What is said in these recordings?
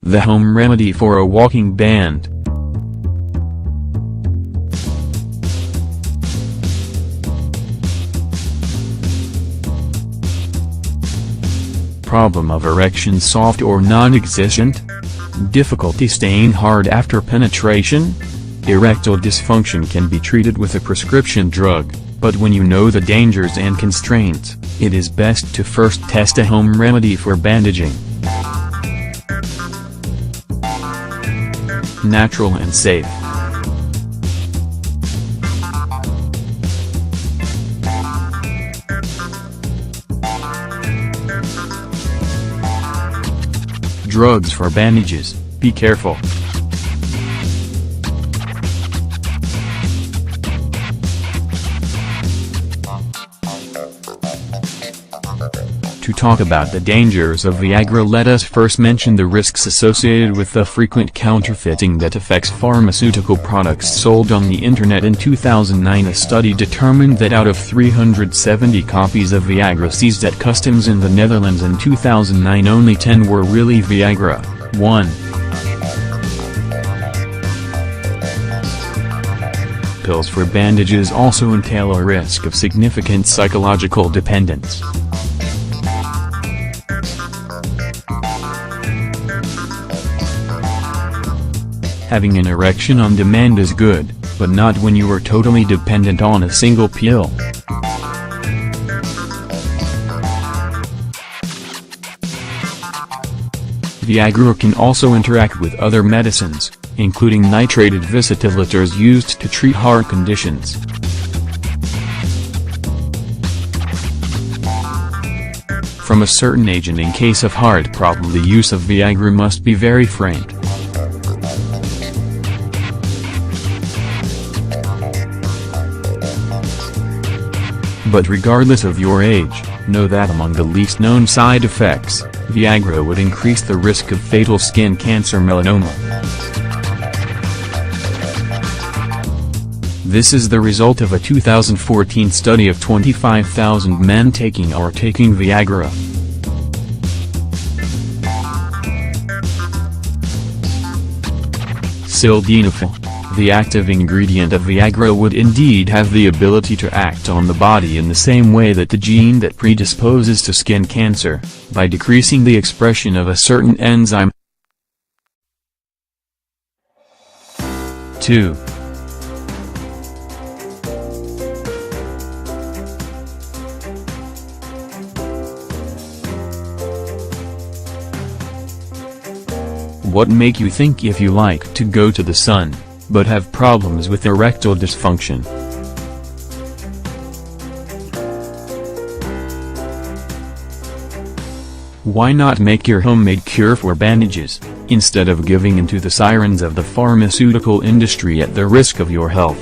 the home remedy for a walking band. Problem of erection soft or non-existent? Difficulty staying hard after penetration? Erectile dysfunction can be treated with a prescription drug, but when you know the dangers and constraints, it is best to first test a home remedy for bandaging. Natural and safe. Drugs for bandages, be careful. To talk about the dangers of Viagra, let us first mention the risks associated with the frequent counterfeiting that affects pharmaceutical products sold on the internet. In 2009, a study determined that out of 370 copies of Viagra seized at customs in the Netherlands in 2009, only 10 were really Viagra. 1. Pills for bandages also entail a risk of significant psychological dependence. Having an erection on demand is good, but not when you are totally dependent on a single pill. Viagra can also interact with other medicines, including nitrated vasodilators used to treat heart conditions. From a certain age and in case of heart problem, the use of Viagra must be very framed. But regardless of your age, know that among the least known side effects, Viagra would increase the risk of fatal skin cancer, melanoma. This is the result of a 2014 study of 25,000 men taking or taking Viagra. Sildenafil, the active ingredient of Viagra, would indeed have the ability to act on the body in the same way that the gene that predisposes to skin cancer, by decreasing the expression of a certain enzyme. 2. What make you think if you like to go to the sun, but have problems with erectile dysfunction? Why not make your homemade cure for bandages, instead of giving in to the sirens of the pharmaceutical industry at the risk of your health?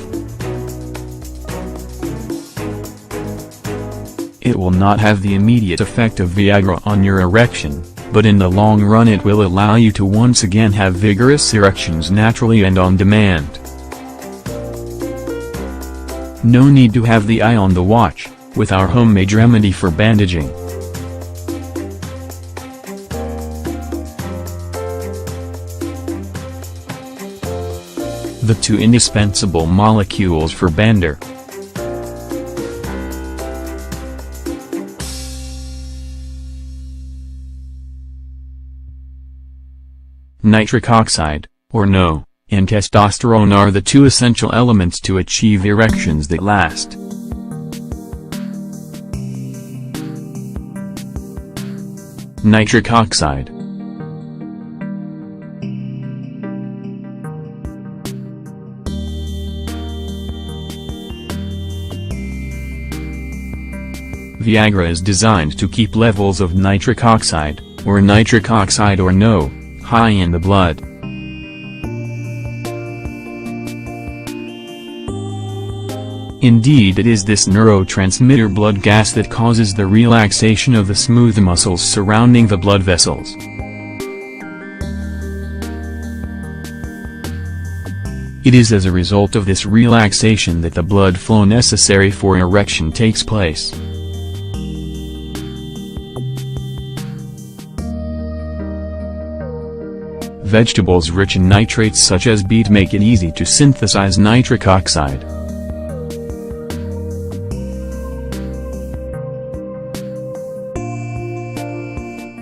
It will not have the immediate effect of Viagra on your erection, but in the long run it will allow you to once again have vigorous erections naturally and on demand. No need to have the eye on the watch, with our homemade remedy for bandaging. The 2 indispensable molecules for bander. Nitric oxide, or NO, and testosterone are the 2 essential elements to achieve erections that last. Nitric oxide. Viagra is designed to keep levels of nitric oxide, or NO, high in the blood. Indeed, it is this neurotransmitter blood gas that causes the relaxation of the smooth muscles surrounding the blood vessels. It is as a result of this relaxation that the blood flow necessary for erection takes place. vegetables rich in nitrates such as beet make it easy to synthesize nitric oxide.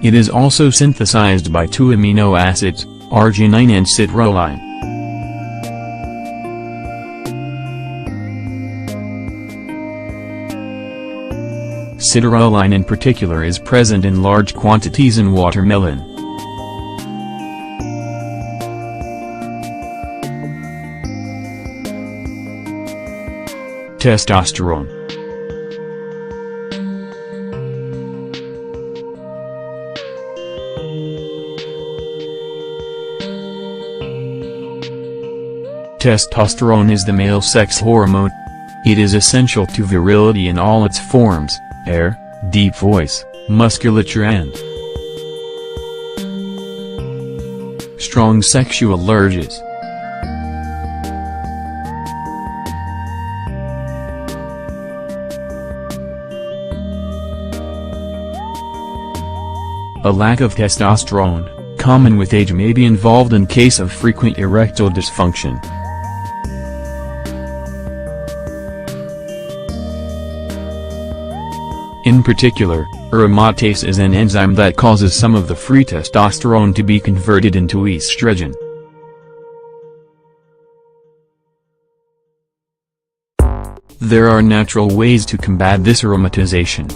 It is also synthesized by two amino acids, arginine and citrulline. Citrulline in particular is present in large quantities in watermelon. Testosterone. Testosterone is the male sex hormone. It is essential to virility in all its forms: hair, deep voice, musculature and strong sexual urges. A lack of testosterone, common with age, may be involved in case of frequent erectile dysfunction. In particular, aromatase is an enzyme that causes some of the free testosterone to be converted into estrogen. There are natural ways to combat this aromatization.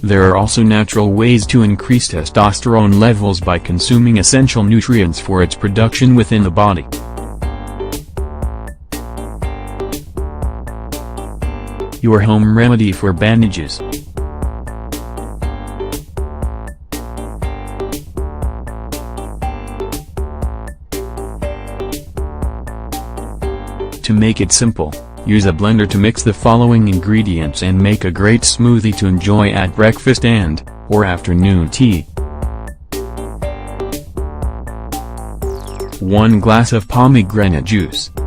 There are also natural ways to increase testosterone levels by consuming essential nutrients for its production within the body. Your home remedy for bandages. To make it simple, use a blender to mix the following ingredients and make a great smoothie to enjoy at breakfast or afternoon tea. 1 glass of pomegranate juice. 1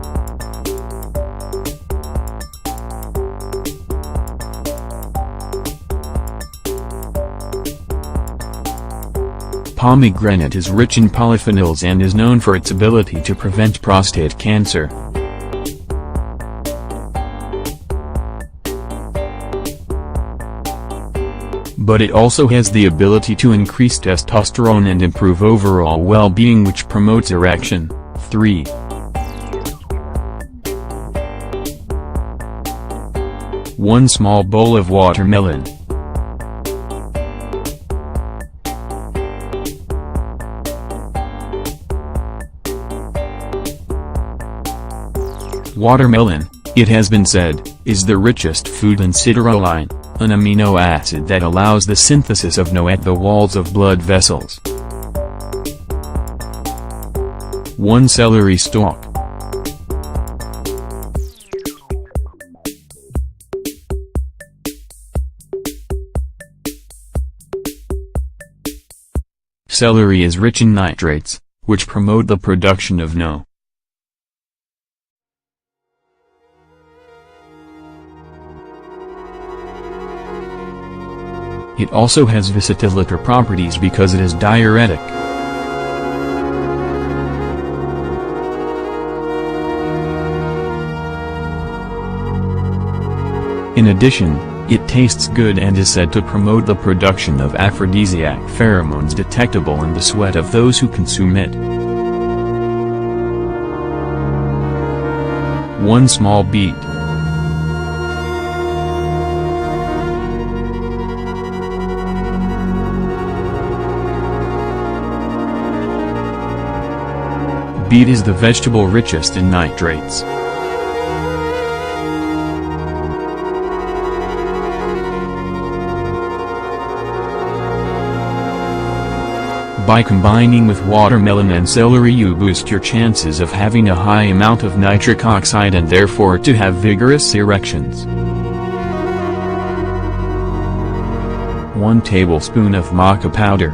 pomegranate is rich in polyphenols and is known for its ability to prevent prostate cancer. But it also has the ability to increase testosterone and improve overall well-being, which promotes erection. 3. One small bowl of watermelon. 1 watermelon, it has been said, is the richest food in citrulline, an amino acid that allows the synthesis of NO at the walls of blood vessels. 1 celery stalk. 1 celery is rich in nitrates, which promote the production of NO. It also has vasodilator properties because it is diuretic. In addition, it tastes good and is said to promote the production of aphrodisiac pheromones detectable in the sweat of those who consume it. 1 small beet. Beet is the vegetable richest in nitrates. By combining with watermelon and celery, you boost your chances of having a high amount of nitric oxide and therefore to have vigorous erections. 1 tablespoon of maca powder.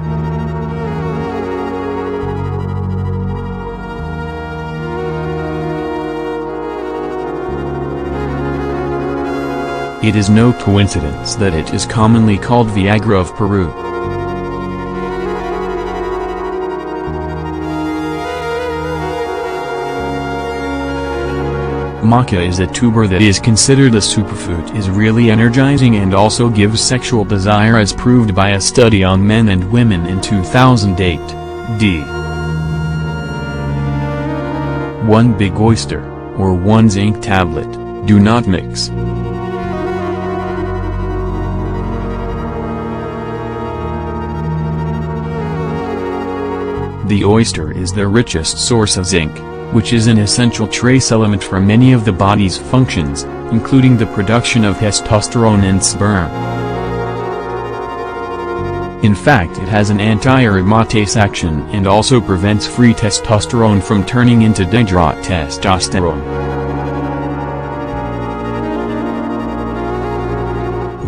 It is no coincidence that it is commonly called Viagra of Peru. Maca is a tuber that is considered a superfood, is really energizing and also gives sexual desire as proved by a study on men and women in 2008. D. 1 big oyster, or 1 zinc tablet, do not mix. The oyster is the richest source of zinc, which is an essential trace element for many of the body's functions, including the production of testosterone and sperm. In fact, it has an anti-aromatase action and also prevents free testosterone from turning into dihydrotestosterone.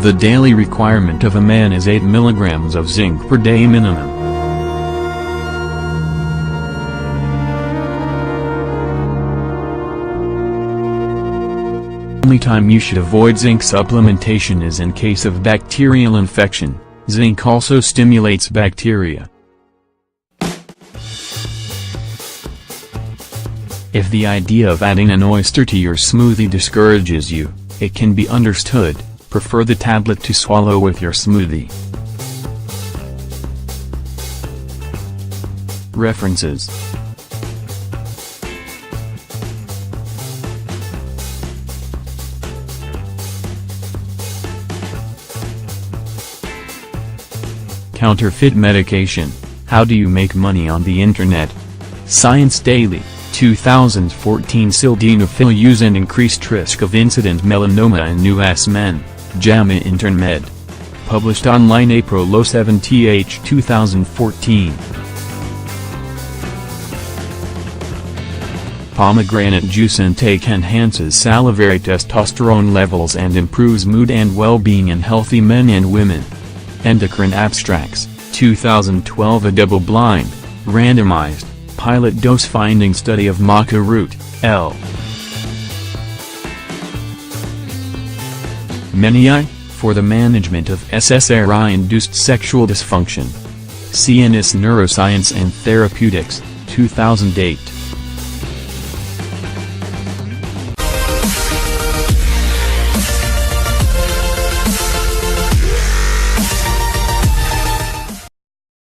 The daily requirement of a man is 8 mg of zinc per day minimum. The only time you should avoid zinc supplementation is in case of bacterial infection. Zinc also stimulates bacteria. If the idea of adding an oyster to your smoothie discourages you, it can be understood. Prefer the tablet to swallow with your smoothie. References. Counterfeit medication, how do you make money on the internet? Science Daily, 2014. Sildenafil use and increased risk of incident melanoma in US men, JAMA Intermed. Published online April 7, 2014. Pomegranate juice intake enhances salivary testosterone levels and improves mood and well-being in healthy men and women. Endocrine Abstracts, 2012. A double-blind, randomized, pilot dose-finding study of maca root, L. Menii, for the management of SSRI-induced sexual dysfunction. CNS Neuroscience and Therapeutics, 2008.